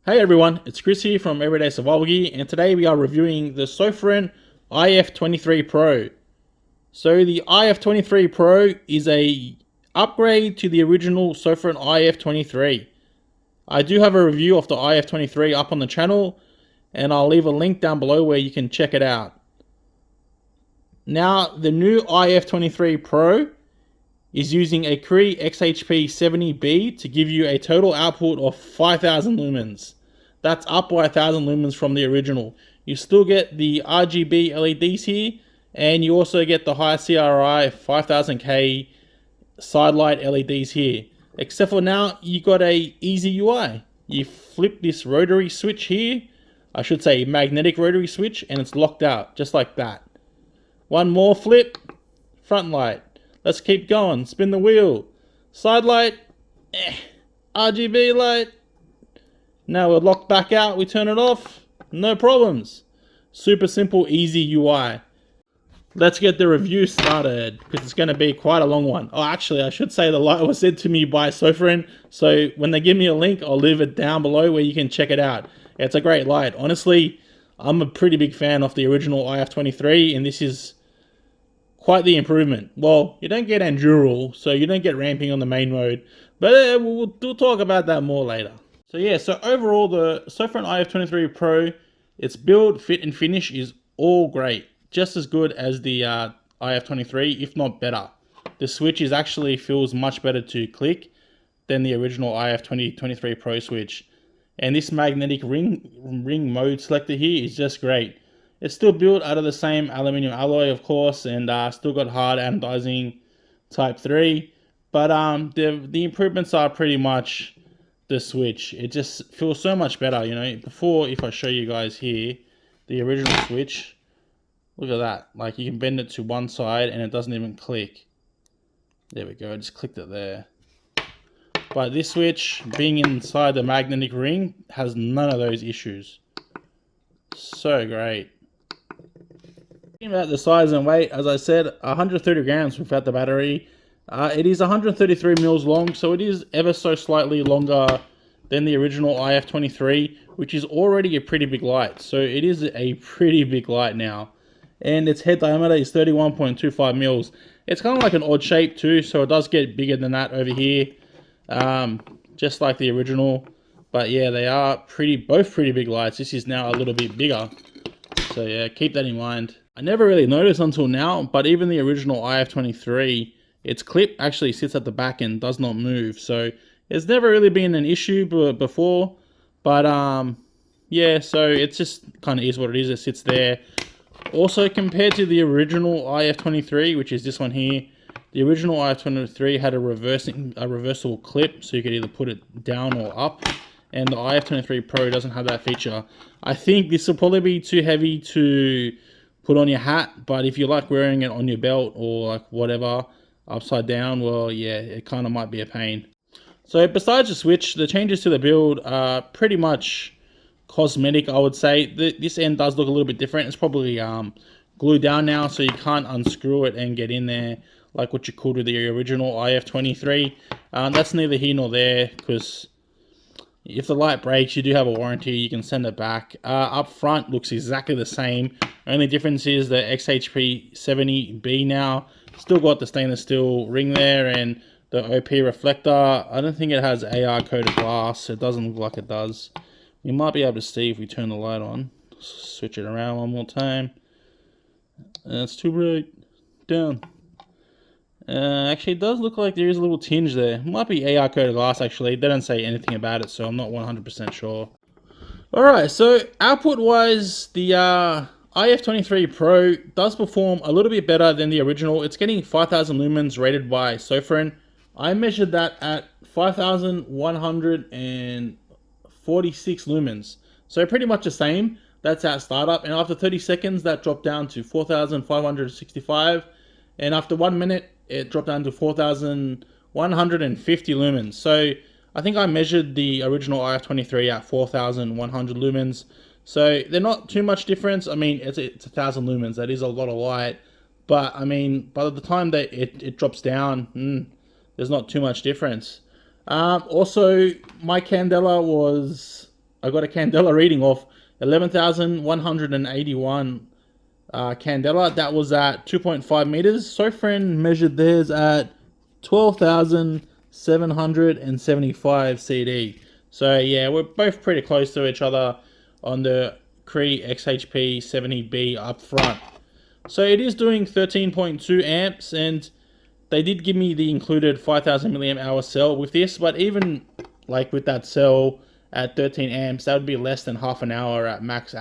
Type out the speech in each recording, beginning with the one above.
Hey everyone, it's Chris here from Everyday Survival Gear, and today we are reviewing the Sofirn IF23 Pro. So the IF23 Pro is a upgrade to the original Sofirn IF23. I do have a review of the IF23 up on the channel, and I'll leave a link down below where you can check it out. Now, the new IF23 Pro is using a Cree XHP70B to give you a total output of 5000 lumens. That's up by 1000 lumens from the original. You still get the RGB LEDs here, and you also get the high CRI 5000K side light LEDs here. Except for now, you got a easy UI. You flip this rotary switch here, I should say magnetic rotary switch, and it's locked out, just like that. One more flip, front light. Let's keep going. Spin the wheel. Side light. RGB light. Now we're locked back out. We turn it off. No problems. Super simple, easy UI. Let's get the review started, because it's going to be quite a long one. Oh, actually, I should say the light was sent to me by Sofirn. So when they give me a link, I'll leave it down below where you can check it out. It's a great light. Honestly, I'm a pretty big fan of the original IF23, and this is quite the improvement. Well, you don't get Endural, so you don't get ramping on the main mode, but we'll talk about that more later. So yeah, so overall the Sofirn IF23 Pro, its build, fit and finish is all great. Just as good as the IF23, if not better. The switch actually feels much better to click than the original IF23 Pro switch. And this magnetic ring mode selector here is just great. It's still built out of the same aluminium alloy, of course, and still got hard anodizing type 3. But the improvements are pretty much the switch. It just feels so much better, you know. Before, if I show you guys here, the original switch, look at that. Like, you can bend it to one side and it doesn't even click. There we go, I just clicked it there. But this switch, being inside the magnetic ring, has none of those issues. So great. About the size and weight, as I said, 130 grams without the battery. It is 133 mils long, so it is ever so slightly longer than the original IF23, which is already a pretty big light. So it is a pretty big light now. And its head diameter is 31.25 mils. It's kind of like an odd shape too, so it does get bigger than that over here, just like the original. But yeah, they are both pretty big lights. This is now a little bit bigger. So yeah, keep that in mind. I never really noticed until now, but even the original IF23, its clip actually sits at the back and does not move. So it's never really been an issue before. But yeah, so it's just kind of is what it is. It sits there. Also, compared to the original IF23, which is this one here, the original IF23 had a reversible clip, so you could either put it down or up. And the IF23 Pro doesn't have that feature. I think this will probably be too heavy to put on your hat, but if you like wearing it on your belt or like whatever, upside down, well, yeah, it kind of might be a pain. So besides the switch, the changes to the build are pretty much cosmetic, I would say. This end does look a little bit different. It's probably glued down now, so you can't unscrew it and get in there like what you could with the original IF23. That's neither here nor there, because if the light breaks, you do have a warranty. You can send it back. Up front looks exactly the same. Only difference is the XHP70B now. Still got the stainless steel ring there and the OP reflector. I don't think it has AR coated glass. It doesn't look like it does. You might be able to see if we turn the light on. Switch it around one more time. It's too bright. Down. Actually, it does look like there is a little tinge there. It might be AR coated glass, actually. They don't say anything about it, so I'm not 100% sure. Alright, so output-wise, the IF23 Pro does perform a little bit better than the original. It's getting 5000 lumens rated by Sofirn. I measured that at 5146 lumens. So pretty much the same. That's at startup. And after 30 seconds, that dropped down to 4565. And after 1 minute, it dropped down to 4150 lumens. So I think I measured the original IF23 at 4100 lumens. So they're not too much difference. I mean, it's 1000 lumens. That is a lot of light. But I mean, by the time that it drops down, there's not too much difference. Also, my candela was I got a candela reading of 11,181 candela. That was at 2.5 meters. Sofirn measured theirs at 12,775 CD. So yeah, we're both pretty close to each other on the Cree XHP70B up front. So it is doing 13.2 amps, and they did give me the included 5,000 milliamp hour cell with this, but even like with that cell at 13 amps, that would be less than half an hour at max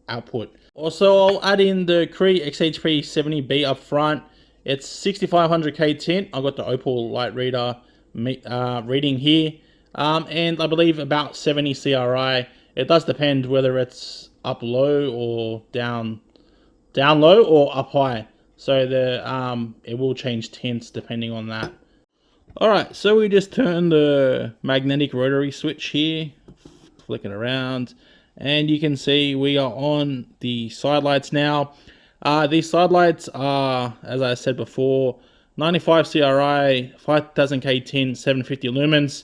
output. Also, I'll add in the Cree XHP70B up front. It's 6500K tint. I got the Opal light reader reading here, and I believe about 70 CRI. It does depend whether it's up low or down low or up high. So the it will change tints depending on that. Alright, so we just turn the magnetic rotary switch here, flick it around, and you can see we are on the side lights now. These side lights are, as I said before, 95 CRI, 5000K tint, 750 lumens.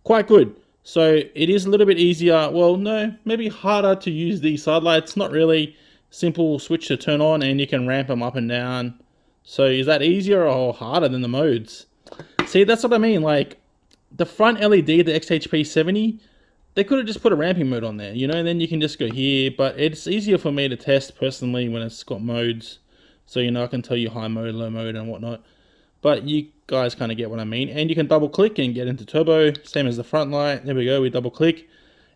Quite good. So it is a little bit easier, well no, maybe harder to use these side lights. Not really. Simple switch to turn on, and you can ramp them up and down. So is that easier or harder than the modes? See, that's what I mean. Like the front LED, the XHP70, they could have just put a ramping mode on there, you know, and then you can just go here. But it's easier for me to test personally when it's got modes. So, you know, I can tell you high mode, low mode and whatnot. But you guys kind of get what I mean. And you can double click and get into turbo, same as the front light. There we go, we double click.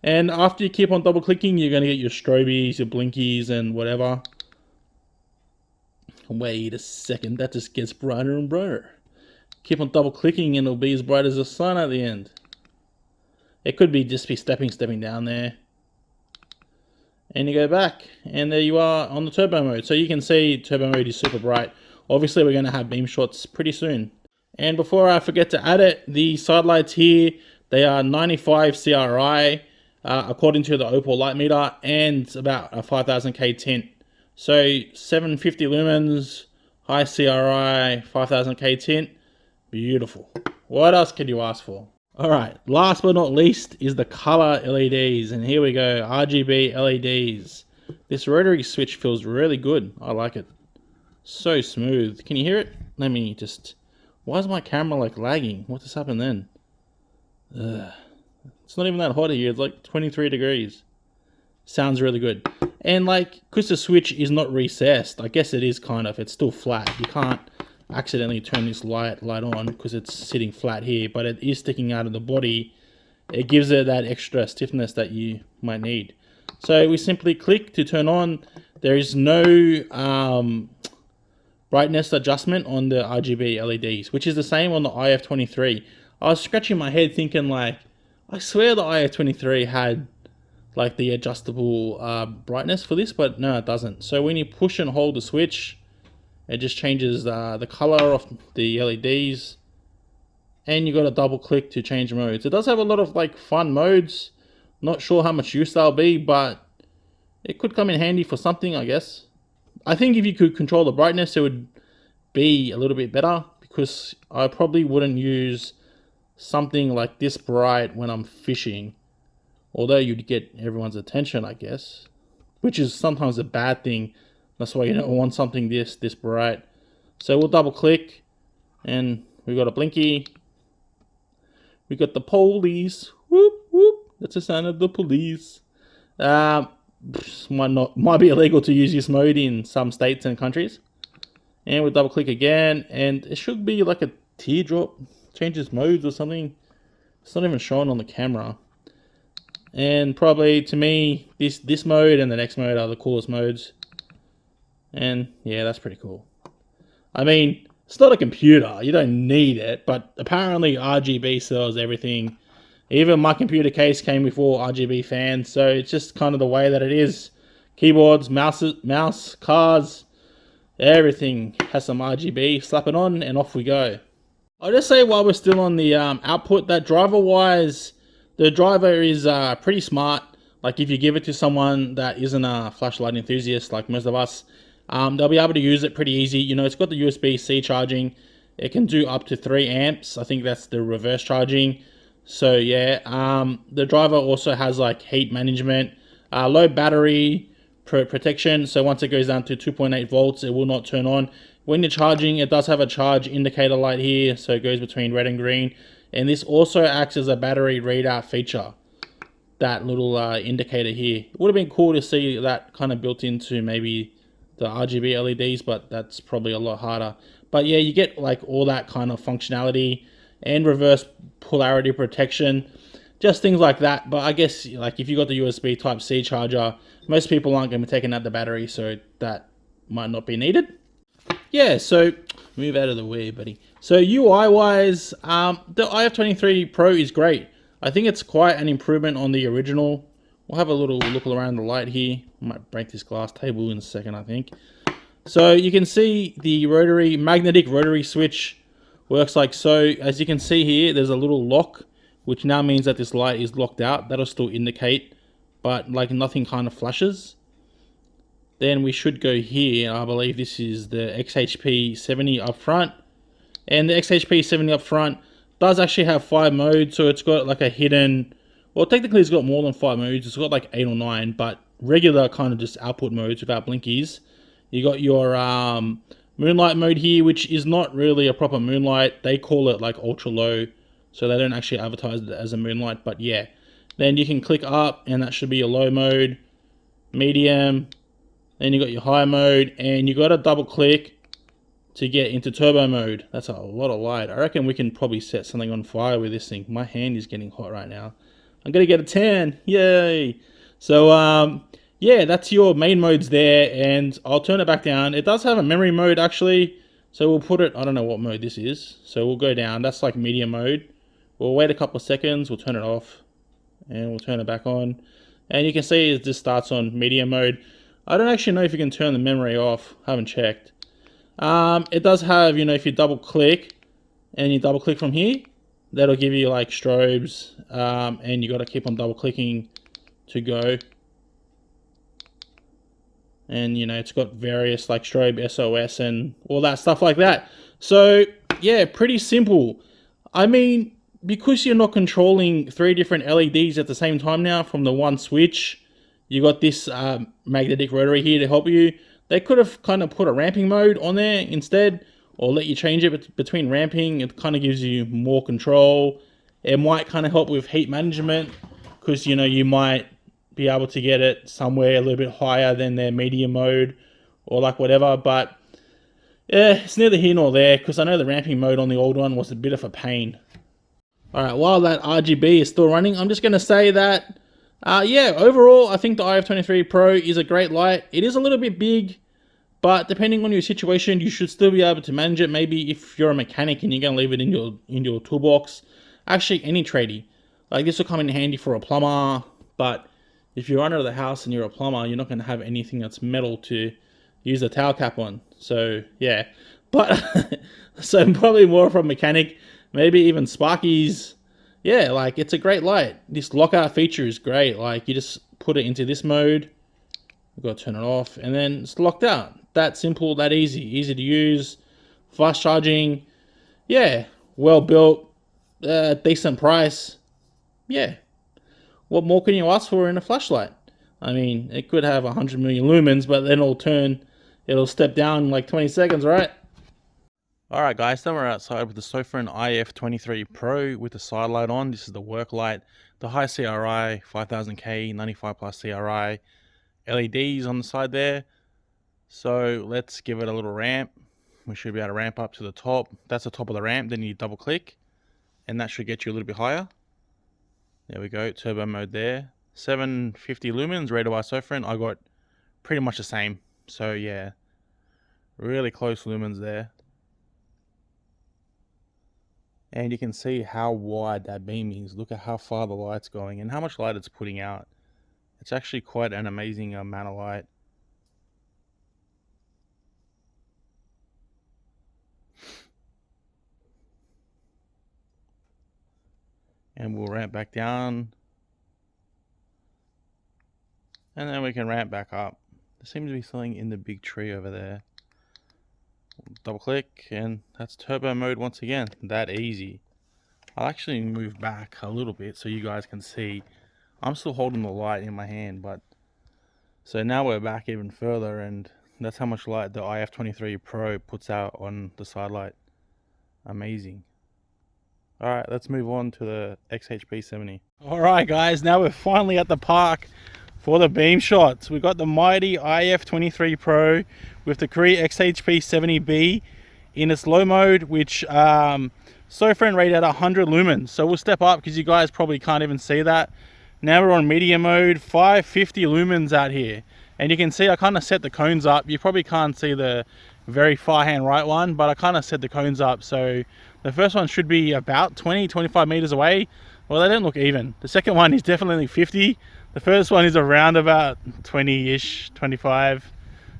And after you keep on double clicking, you're going to get your strobies, your blinkies and whatever. Wait a second, that just gets brighter and brighter. Keep on double clicking and it'll be as bright as the sun at the end. It could be just be stepping down there. And you go back and there you are on the turbo mode. So you can see turbo mode is super bright. Obviously we're going to have beam shots pretty soon. And before I forget to add it, the side lights here, they are 95 CRI according to the Opal light meter, and about a 5000K tint. So 750 lumens, high CRI, 5000K tint. Beautiful. What else could you ask for? Alright, last but not least is the color LEDs, and here we go, RGB LEDs. This rotary switch feels really good. I like it. So smooth. Can you hear it? Let me just... Why is my camera like lagging? What just happened then? Ugh. It's not even that hot here. It's like 23 degrees. Sounds really good. And like, because the switch is not recessed, I guess it is kind of, it's still flat. You can't accidentally turn this light on because it's sitting flat here, but it is sticking out of the body. It gives it that extra stiffness that you might need. So we simply click to turn on. There is no brightness adjustment on the RGB LEDs, which is the same on the IF23. I was scratching my head thinking like, I swear the IF23 had like the adjustable brightness for this, but no, it doesn't. So when you push and hold the switch, it just changes the color of the LEDs, and you got to double click to change modes. It does have a lot of like fun modes. Not sure how much use they'll be, but it could come in handy for something, I guess. I think if you could control the brightness, it would be a little bit better, because I probably wouldn't use something like this bright when I'm fishing. Although you'd get everyone's attention, I guess, which is sometimes a bad thing. That's why you don't want something this bright. So we'll double click, and we got a blinky. We got the police. Whoop whoop. That's the sound of the police. Might be illegal to use this mode in some states and countries. And we'll double click again, and it should be like a teardrop. Changes modes or something. It's not even showing on the camera. And probably to me, this mode and the next mode are the coolest modes. And yeah, that's pretty cool. I mean, it's not a computer, you don't need it, but apparently RGB sells everything. Even my computer case came with all RGB fans, so it's just kind of the way that it is. Keyboards, mouse, cars, everything has some RGB. Slap it on and off we go. I'll just say while we're still on the output, that driver-wise, the driver is pretty smart. Like if you give it to someone that isn't a flashlight enthusiast like most of us, they'll be able to use it pretty easy. You know, it's got the USB-C charging. It can do up to 3 amps. I think that's the reverse charging. So yeah, the driver also has like heat management, low battery protection. So once it goes down to 2.8 volts, it will not turn on. When you're charging, it does have a charge indicator light here, so it goes between red and green. And this also acts as a battery readout feature. That little indicator here. It would have been cool to see that kind of built into maybe the RGB LEDs, but that's probably a lot harder. But yeah, you get like all that kind of functionality and reverse polarity protection, just things like that. But I guess like if you got the USB Type-C charger, most people aren't going to be taking out the battery, so that might not be needed. Yeah, so move out of the way, buddy. So UI wise, the IF23 Pro is great. I think it's quite an improvement on the original. We'll have a little look around the light here. I might break this glass table in a second, I think. So you can see the magnetic rotary switch works like so. As you can see here, there's a little lock, which now means that this light is locked out. That'll still indicate, but like nothing kind of flashes. Then we should go here. I believe this is the XHP70 up front. And the XHP70 up front does actually have 5 modes. So it's got like a hidden, well, technically it's got more than 5 modes. It's got like 8 or 9, but regular kind of just output modes without blinkies. You got your moonlight mode here, which is not really a proper moonlight. They call it like ultra low. So they don't actually advertise it as a moonlight, but yeah. Then you can click up and that should be your low mode, medium. Then you got your high mode, and you got to double click to get into turbo mode. That's a lot of light. I reckon we can probably set something on fire with this thing. My hand is getting hot right now. I'm gonna get a 10. Yay! So yeah, that's your main modes there, and I'll turn it back down. It does have a memory mode actually, so we'll put it. I don't know what mode this is, so we'll go down. That's like medium mode. We'll wait a couple of seconds. We'll turn it off, and we'll turn it back on. And you can see it just starts on medium mode. I don't actually know if you can turn the memory off. I haven't checked. It does have, if you double click and you double click from here, that'll give you like strobes, and you got to keep on double clicking to go. And it's got various like strobe SOS and all that stuff like that. So yeah, pretty simple. I mean, because you're not controlling 3 different LEDs at the same time now from the one switch, you got this magnetic rotary here to help you. They could have kind of put a ramping mode on there instead, or let you change it between ramping. It kind of gives you more control. It might kind of help with heat management, because you might be able to get it somewhere a little bit higher than their medium mode, or like whatever. But yeah, it's neither here nor there, because I know the ramping mode on the old one was a bit of a pain. Alright, while that RGB is still running, I'm just going to say that yeah, overall, I think the IF23 Pro is a great light. It is a little bit big, but depending on your situation, you should still be able to manage it. Maybe if you're a mechanic and you're going to leave it in your toolbox. Actually, any tradie. Like, this will come in handy for a plumber, but if you're under the house and you're a plumber, you're not going to have anything that's metal to use a towel cap on. So, yeah. But, so probably more from a mechanic, maybe even Sparkies. Yeah, like, it's a great light. This lockout feature is great. Like, you just put it into this mode. You've got to turn it off, and then it's locked out. That simple, that easy. Easy to use. Fast charging. Yeah, well built. Decent price. Yeah. What more can you ask for in a flashlight? I mean, it could have 100 million lumens, but then it'll step down in like 20 seconds, right? Alright guys, then we're outside with the Sofirn IF23 Pro with the side light on. This is the work light, the high CRI, 5000K, 95 plus CRI, LEDs on the side there. So let's give it a little ramp. We should be able to ramp up to the top. That's the top of the ramp, then you double click, and that should get you a little bit higher. There we go, turbo mode there. 750 lumens rated by Sofirn. I got pretty much the same. So yeah, really close lumens there. And you can see how wide that beam is. Look at how far the light's going and how much light it's putting out. It's actually quite an amazing amount of light. And we'll ramp back down. And then we can ramp back up. There seems to be something in the big tree over there. Double click, and that's turbo mode once again. That easy. I'll actually move back a little bit so you guys can see. I'm still holding the light in my hand, but so now we're back even further, and that's how much light the IF23 Pro puts out on the side light. Amazing. All right, let's move on to the XHP70. All right, guys, now we're finally at the park for the beam shots. We've got the mighty IF23 Pro with the Cree XHP70B in its low mode, which Sofirn rated at 100 lumens. So we'll step up because you guys probably can't even see that. Now we're on medium mode, 550 lumens out here. And you can see I kind of set the cones up. You probably can't see the very far hand right one, but I kind of set the cones up. So the first one should be about 20-25 meters away. Well, they don't look even. The second one is definitely 50. The first one is around about 20-ish, 25,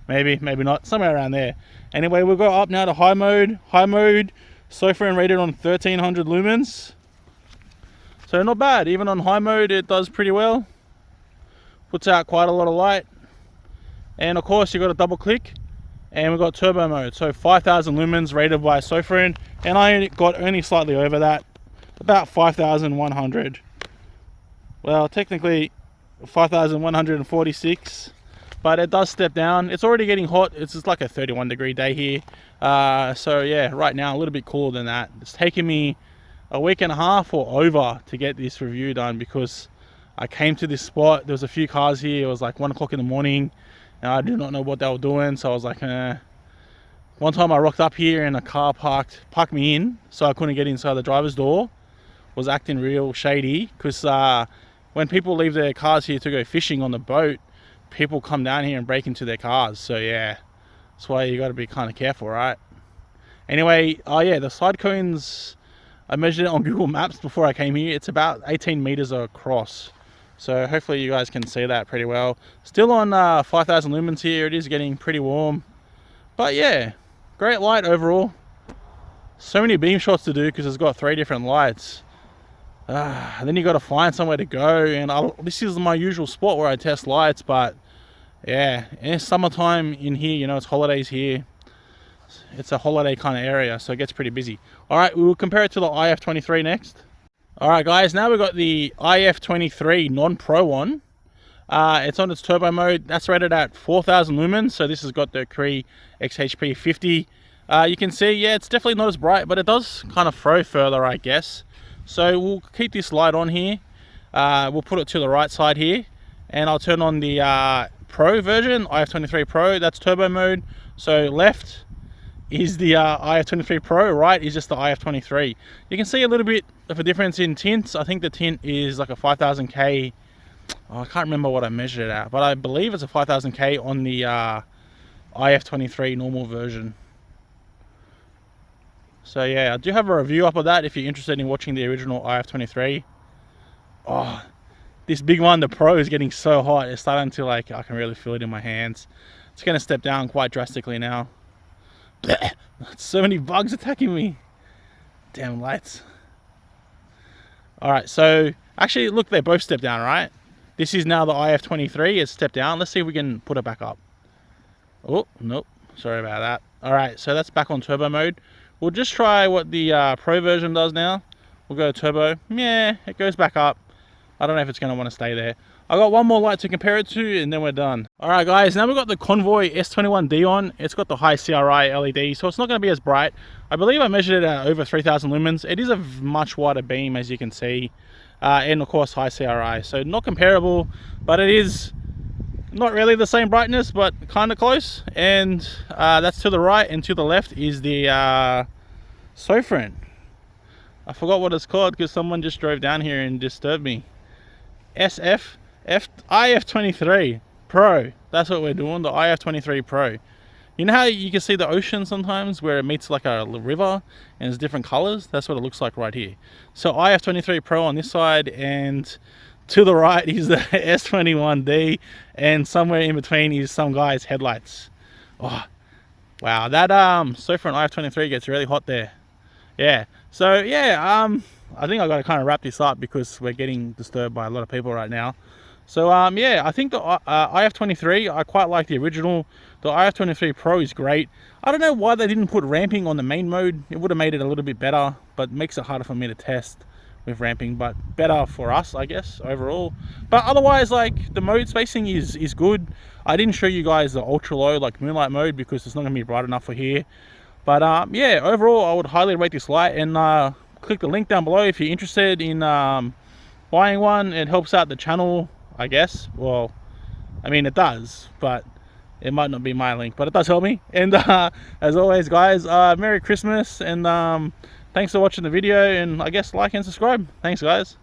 maybe not, somewhere around there. Anyway, we'll go up now to high mode. High mode, Sofirn rated on 1300 lumens. So not bad, even on high mode it does pretty well. Puts out quite a lot of light. And of course you got a double click, and we've got turbo mode. So 5000 lumens rated by Sofirn, and I got only slightly over that, about 5100. Well, technically 5146, but it does step down. It's already getting hot. It's just like a 31-degree day here. So yeah, right now a little bit cooler than that. It's taken me a week and a half or over to get this review done, because I came to this spot, there was a few cars here, it was like 1 o'clock in the morning, and I did not know what they were doing. So I was like, One time I rocked up here and a car parked me in, so I couldn't get inside the driver's door. Was acting real shady, because when people leave their cars here to go fishing on the boat, people come down here and break into their cars. So yeah, that's why you got to be kind of careful, right? Anyway, oh yeah, the side cones, I measured it on Google Maps before I came here. It's about 18 meters across. So hopefully you guys can see that pretty well. Still on 5000 lumens here. It is getting pretty warm. But yeah, great light overall. So many beam shots to do because it's got 3 different lights. Then you got to find somewhere to go. And this is my usual spot where I test lights. But yeah, it's summertime in here. You know, it's holidays here. It's a holiday kind of area, so it gets pretty busy. All right, we will compare it to the IF23 next. All right, guys, now we've got the IF23 non-pro one. It's on its turbo mode. That's rated at 4000 lumens, so this has got the Cree XHP50. You can see, yeah, it's definitely not as bright, but it does kind of throw further, I guess. So we'll keep this light on here. We'll put it to the right side here, and I'll turn on the Pro version, IF23 Pro. That's turbo mode. So left is the IF23 Pro, right is just the IF23. You can see a little bit of a difference in tints. I think the tint is like a 5000K. Oh, I can't remember what I measured it at, but I believe it's a 5000K on the IF23 normal version. So yeah, I do have a review up of that if you're interested in watching the original IF23. Oh, this big one, the Pro, is getting so hot. It's starting to, like, I can really feel it in my hands. It's going to step down quite drastically now. Blech. So many bugs attacking me. Damn lights. Alright, so actually look, they both stepped down, right? This is now the IF23. It's stepped down. Let's see if we can put it back up. Oh, nope. Sorry about that. Alright, so that's back on turbo mode. We'll just try what the Pro version does now. We'll go turbo. Yeah, it goes back up. I don't know if it's going to want to stay there. I got one more light to compare it to, and then we're done. All right, guys, now we've got the Convoy S21D on. It's got the high CRI LED, so it's not going to be as bright. I believe I measured it at over 3000 lumens. It is a much wider beam, as you can see, and of course high CRI. So not comparable, but it is not really the same brightness, but kind of close. And that's to the right, and to the left is the Sofirn. I forgot what it's called because someone just drove down here and disturbed me. IF23 Pro. That's what we're doing, the IF23 Pro. You know how you can see the ocean sometimes where it meets like a river and there's different colors? That's what it looks like right here. So IF23 Pro on this side, and to the right is the S21D, and somewhere in between is some guy's headlights. Oh, wow, that Sofirn IF23 gets really hot there. Yeah, so yeah, I think I got to kind of wrap this up because we're getting disturbed by a lot of people right now. So yeah, I think the IF23, I quite like the original. The IF23 Pro is great. I don't know why they didn't put ramping on the main mode. It would have made it a little bit better. but makes it harder for me to test with ramping, but better for us, I guess, overall. But otherwise, like, the mode spacing is good. I didn't show you guys the ultra low, like moonlight mode, because it's not gonna be bright enough for here. But yeah, overall I would highly rate this light, and click the link down below if you're interested in buying one. It helps out the channel, I guess. Well, I mean, it does, but it might not be my link, but it does help me. And as always, guys, Merry Christmas, and thanks for watching the video, and I guess like and subscribe. Thanks, guys.